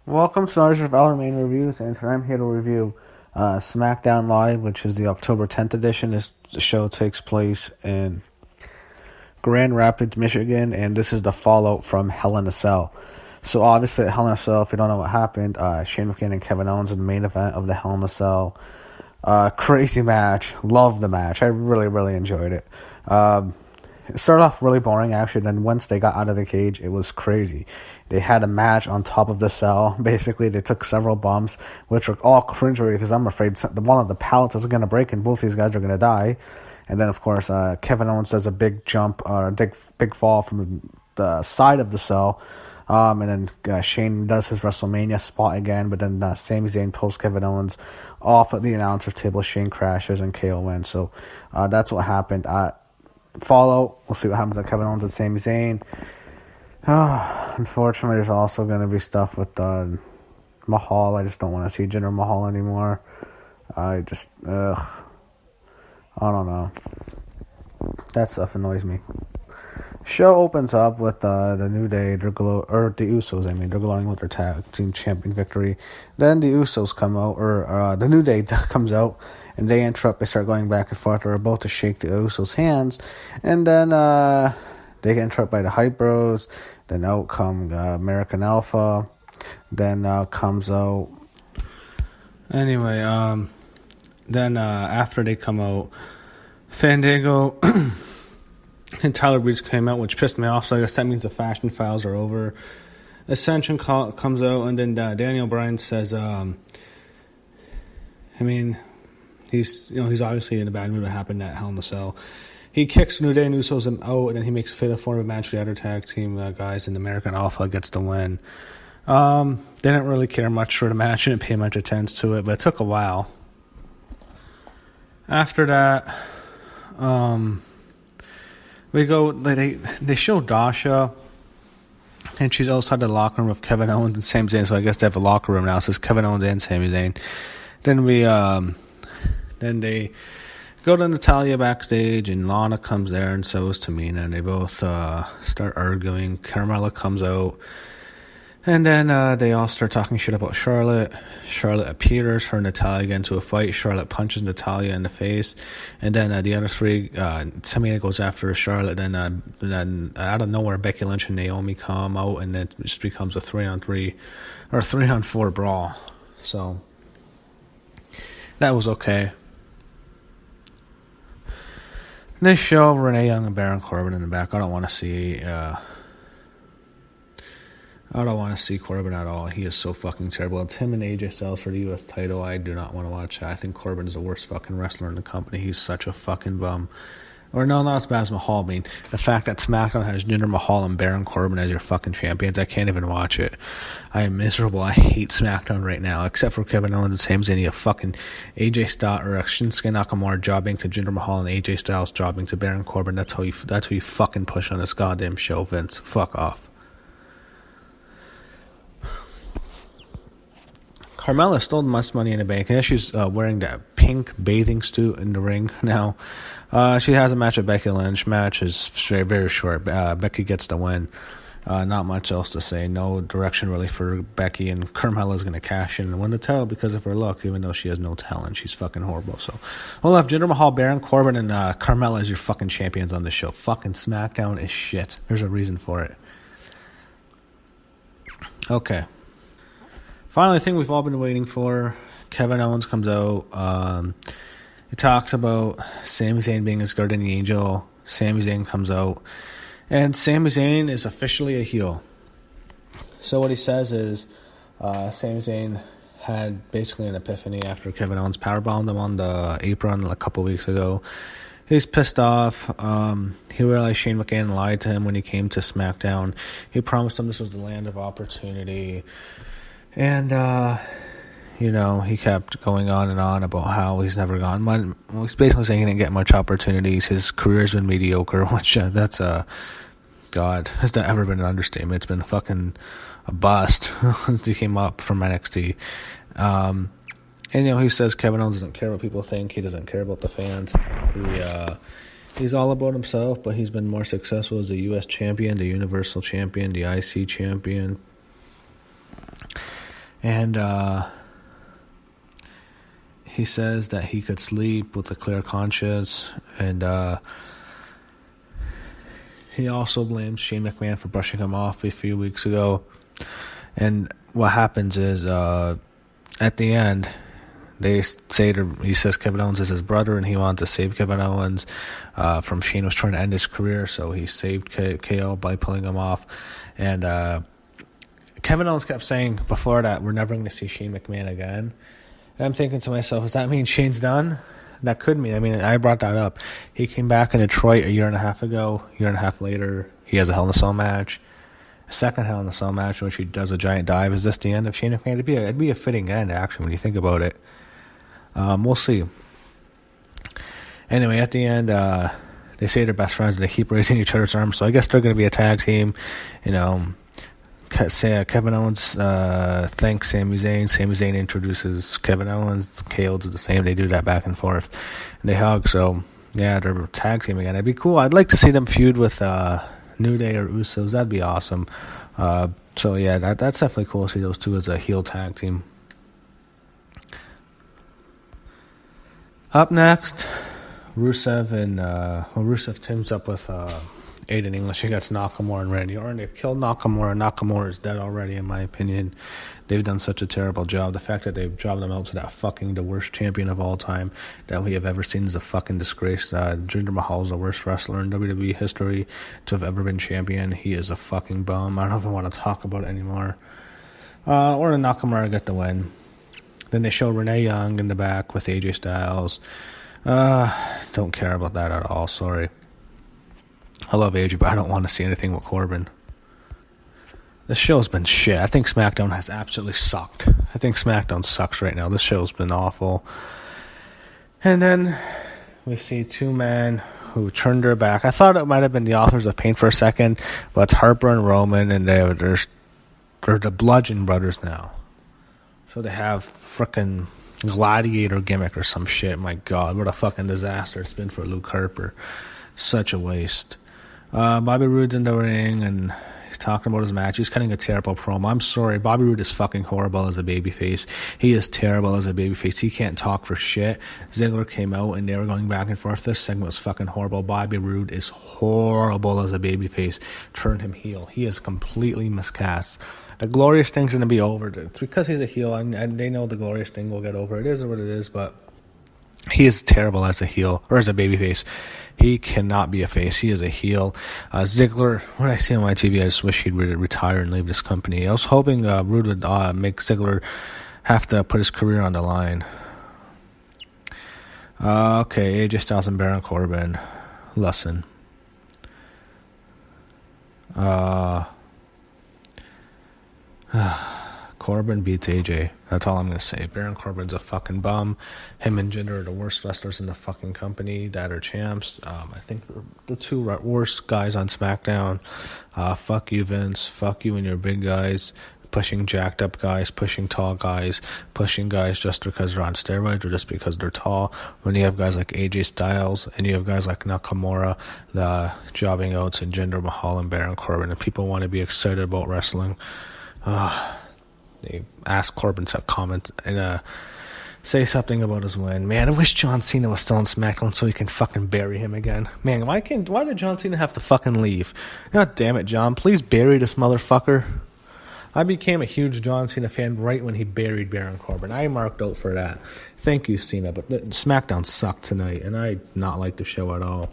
Welcome to Ours of LRMania Reviews, and today I'm here to review Smackdown Live, which is the October 10th edition. The show takes place in Grand Rapids, Michigan, and this is the fallout from Hell in a Cell. So obviously at Hell in a Cell, if you don't know what happened, Shane McMahon and Kevin Owens in the main event of the Hell in a Cell. Crazy match. Loved the match. I really, really enjoyed it. It started off really boring, actually. Then once they got out of the cage, it was crazy. They had a match on top of the cell. Basically, they took several bumps, which were all cringeworthy because I'm afraid one of the pallets is going to break and both these guys are going to die. And then, of course, Kevin Owens does a big jump or a big fall from the side of the cell. And then Shane does his WrestleMania spot again, but then Sami Zayn pulls Kevin Owens off at the announcer table. Shane crashes and KO wins. So that's what happened. Fallout, we'll see what happens with Kevin Owens and Sami Zayn. Unfortunately, there's also going to be stuff with Mahal. I just don't want to see Jinder Mahal anymore. I don't know. That stuff annoys me. Show opens up with the New Day, the Usos. They're glowing with their tag team champion victory. Then the Usos come out, or the New Day comes out, and they interrupt. They start going back and forth. They're about to shake the Usos' hands, and then they get interrupted by the Hype Bros. Then out come American Alpha. Then comes out. Anyway, then after they come out, Fandango and Tyler Breeze came out, which pissed me off, so I guess that means the Fashion Files are over. Ascension comes out, and then Daniel Bryan says, he's obviously in a bad mood. What happened at Hell in a Cell. He kicks New Day and Usos out, and then he makes a fatal four-way match with the other tag team guys, and American Alpha gets the win. They didn't really care much for the match. Didn't pay much attention to it, but it took a while. After that, we go. They show Dasha, and she's outside the locker room with Kevin Owens and Sami Zayn. So I guess they have a locker room now. So it's Kevin Owens and Sami Zayn. Then they go to Natalya backstage, and Lana comes there, and so is Tamina, and they both start arguing. Carmella comes out, and then they all start talking shit about Charlotte. Charlotte appears, her and Natalya get into a fight. Charlotte punches Natalya in the face, and then the other three, Tamina goes after Charlotte, and then out of nowhere, Becky Lynch and Naomi come out, and it just becomes a 3-on-3 or 3-on-4 brawl. So that was okay. They show Renee Young and Baron Corbin in the back. I don't want to see Corbin at all. He is so fucking terrible. It's him and AJ Styles for the U.S. title. I do not want to watch that. I think Corbin is the worst fucking wrestler in the company. He's such a fucking bum. Or no, not as bad as Mahal. I mean, the fact that SmackDown has Jinder Mahal and Baron Corbin as your fucking champions, I can't even watch it. I am miserable. I hate SmackDown right now, except for Kevin Owens and Sami Zayn. You have fucking AJ Styles or Shinsuke Nakamura jobbing to Jinder Mahal and AJ Styles jobbing to Baron Corbin. That's who you fucking push on this goddamn show, Vince. Fuck off. Carmella stole much money in the bank, and she's wearing that pink bathing suit in the ring now. She has a match with Becky Lynch. Match is very, very short. Becky gets the win. Not much else to say. No direction really for Becky, and Carmella's going to cash in and win the title because of her luck, even though she has no talent. She's fucking horrible. So we'll have Jinder Mahal, Baron Corbin, and Carmella as your fucking champions on the show. Fucking SmackDown is shit. There's a reason for it. Okay. Finally, the thing we've all been waiting for. Kevin Owens comes out. He talks about Sami Zayn being his guardian angel. Sami Zayn comes out. And Sami Zayn is officially a heel. So what he says is Sami Zayn had basically an epiphany after Kevin Owens powerbombed him on the apron a couple weeks ago. He's pissed off. He realized Shane McMahon lied to him when he came to SmackDown. He promised him this was the land of opportunity. And, he kept going on and on about how he's never gone. Well, he's basically saying he didn't get much opportunities. His career's been mediocre, which that's God, has that ever been an understatement? It's been fucking a bust since he came up from NXT. And, he says Kevin Owens doesn't care what people think. He doesn't care about the fans. He's all about himself, but he's been more successful as the U.S. champion, the Universal champion, the IC champion. And he says that he could sleep with a clear conscience, and he also blames Shane McMahon for brushing him off a few weeks ago. And what happens is, at the end, he says Kevin Owens is his brother, and he wanted to save Kevin Owens from Shane was trying to end his career, so he saved KO by pulling him off. And Kevin Owens kept saying before that, we're never going to see Shane McMahon again. And I'm thinking to myself, does that mean Shane's done? That could mean. I mean, I brought that up. He came back in Detroit a year and a half ago. A year and a half later, he has a Hell in a Cell match. A second Hell in a Cell match in which he does a giant dive. Is this the end of Shane McMahon? It'd be a fitting end, actually, when you think about it. We'll see. Anyway, at the end, they say they're best friends and they keep raising each other's arms. So I guess they're going to be a tag team. You know, Kevin Owens thanks Sami Zayn. Sami Zayn introduces Kevin Owens. KO does the same. They do that back and forth. And they hug. So, yeah, they're a tag team again. That'd be cool. I'd like to see them feud with New Day or Usos. That'd be awesome. So, yeah, that's definitely cool to see those two as a heel tag team. Up next, Rusev teams up with Aiden English against Nakamura and Randy Orton. They've killed Nakamura. Nakamura is dead already, in my opinion. They've done such a terrible job. The fact that they've dropped him out to the worst champion of all time that we have ever seen is a fucking disgrace. Jinder Mahal is the worst wrestler in WWE history to have ever been champion. He is a fucking bum. I don't even want to talk about it anymore. Orton and Nakamura get the win. Then they show Renee Young in the back with AJ Styles. Don't care about that at all, sorry. I love AJ, but I don't want to see anything with Corbin. This show's been shit. I think Smackdown has absolutely sucked. I think Smackdown sucks right now. This show's been awful. And then we see two men who turned their back. I thought it might have been the Authors of Pain for a second, but it's Harper and Roman, and they're the Bludgeon Brothers now. So they have frickin' gladiator gimmick or some shit. My God, what a fucking disaster it's been for Luke Harper. Such a waste. Bobby Roode's in the ring, and he's talking about his match. He's cutting a terrible promo. I'm sorry, Bobby Roode is fucking horrible as a babyface. He is terrible as a babyface. He can't talk for shit. Ziggler came out, and they were going back and forth. This segment was fucking horrible. Bobby Roode is horrible as a babyface. Turn him heel. He is completely miscast. The glorious thing's going to be over. It's because he's a heel, and they know the glorious thing will get over. It is what it is, but he is terrible as a heel, or as a babyface. He cannot be a face. He is a heel. Ziggler, when I see him on my TV, I just wish he'd retire and leave this company. I was hoping Roode would make Ziggler have to put his career on the line. Okay, AJ Styles and Baron Corbin. Listen. Corbin beats AJ. That's all I'm going to say. Baron Corbin's a fucking bum. Him and Jinder are the worst wrestlers in the fucking company that are champs. I think the two worst guys on SmackDown. Fuck you, Vince. Fuck you and your big guys. Pushing jacked up guys, pushing tall guys, pushing guys just because they're on steroids or just because they're tall. When you have guys like AJ Styles and you have guys like Nakamura, the jobbing outs, and Jinder Mahal and Baron Corbin, and people want to be excited about wrestling. They asked Corbin to comment and say something about his win. Man, I wish John Cena was still on SmackDown so he can fucking bury him again. Man, why did John Cena have to fucking leave? God damn it, John. Please bury this motherfucker. I became a huge John Cena fan right when he buried Baron Corbin. I marked out for that. Thank you, Cena. But SmackDown sucked tonight, and I did not like the show at all.